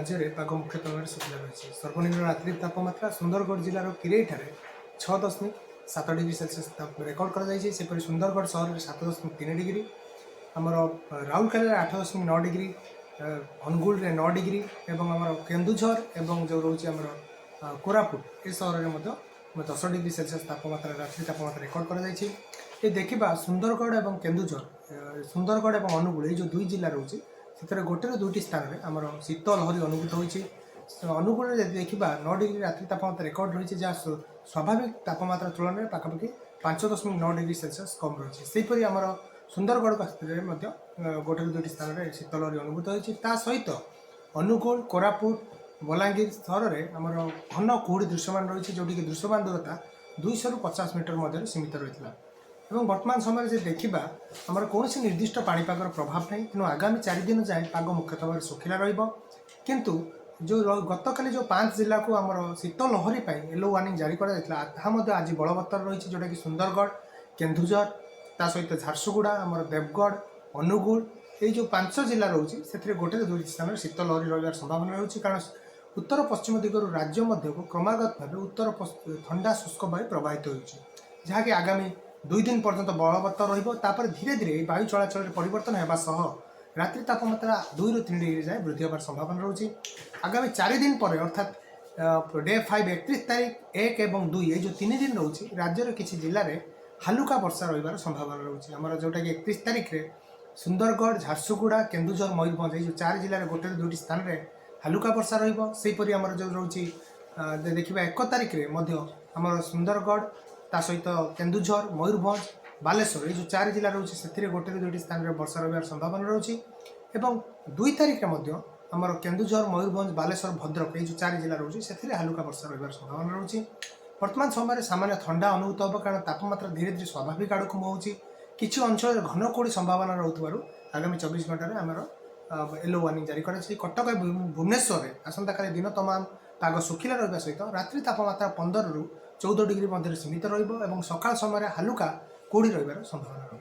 राज्य में पाग मुख्यतः भाव शुखला रही सर्वनिम्न रात्रि तापमात्रा सुंदरगढ़ जिलार किरेठारे 6.7 डिग्री सेल्सियस रेकर्ड कर सुंदरगढ़ सहर में 7.3 डिग्री आमर राउरकेला 8.9 डिग्री अनुगुल 9 डिग्री एवं आमर केन्दुझर एवं जो रोचे आमर कोरापुट ए सहर में 10 डिग्री सेल्सियस तापमात्रा रात्रि तापमात्रा रेकर्ड कर देखा सुंदरगढ़ और केन्दुझर सुंदरगढ़ और अनुगुल ये जो दुई जिला रोचे से गोटे दुईटी स्थान में आमर शीत लहरी अनुभूत होती अनुगुल देखा 9 डिग्री रात्रि तापमात्रा रेकर्ड रही जहाँ स्वाभाविक तापमात्रा तुलन में पाखापाखि 5.9 डिग्री सेल्सियस कम रही सेहीपरि आमर सुंदरगढ़ गोटे दुईटी स्थान में शीत लहरी अनुभूत होती सहित अनुगुल कोरापुट बलांगीर सहर में आमर घन कुहुड़ी दृश्यमान रही जोटि दृश्यमान दूरता 200 ରୁ 50 मीटर मध्य सीमित रही एवं वर्तमान समय से देखा आमर कौन निर्दिष्ट पाणीपागर प्रभाव नहीं कि आगामी 4 दिन जाए पाग मुख्यतः भाव शुखिला किंतु जो गतकाली जो 5 जिला को आमर शीत लहरी येलो वार्निंग जारी कर आज बलवत्तर रही जोटा कि सुंदरगढ़ केन्दुझर ता सहित झारसुगुड़ा आमर देवगढ़ अनुगुल ये जो 5 जिला रोचे से गोटे दुई स्थान में शीत लहरी रही संभावना रही कारण उत्तर पश्चिम दिगरू राज्य मध्य को क्रमागत भाव उत्तर ठंडा शुष्क वायु प्रवाहित होती जहाँकि आगामी 2 दिन पर्यंत बलवत्तर रही धीरे धीरे वायु चलाचल परिवर्तन होगा रात्रि तापमात्रा 2 ରୁ 3 डिग्री जाए वृद्धि होवार संभावना रही आगामी 4 दिन पर अर्थात डे 5 31 तारीख 1 और 2 ये जो 3 दिन रोचे राज्यर किसी जिले में हालुका वर्षा रही संभावना रही आमर जोटा कि 31 तारीख में सुंदरगढ़ झारसुगुड़ा केन्दुझर मयूरभंज ये 4 जिले गोटे दुईटी स्थान में हालुका वर्षा रहीपरि आमर जो रोचे देखा 1 तारीख में आमर सुंदरगढ़ ता सहित केन्दुझर मयूरभंज बालेश्वर ये जो 4 जिला रोचे से गोटे दुईटी स्थान में वर्षा रही संभावना रही एवं 2 तारीख में आमर केन्दुझर मयूरभंज बालेश्वर भद्रक ये जो 4 जिला रोचे से हालुका वर्षा रही संभावना रही वर्तमान समय सामान्य ठंडा अनुभूत हो कारण तापमात्रा धीरे धीरे स्वाभाविक आड़ को मुँह किसी अंचल घन कुहुड़ी संभावना रोथुवारु आगामी 24 घंटे में आमर येलो वार्निंग जारी कर कटक भुवनेश्वर में आसंता काली दिन तमाम पाग शुखिला रहा सहित रात्रि तापमात्रा 15 ରୁ 14 डिग्री मध्य सीमित रहा सकाल समय हालुका कुहुड़ी रही संभावना रही।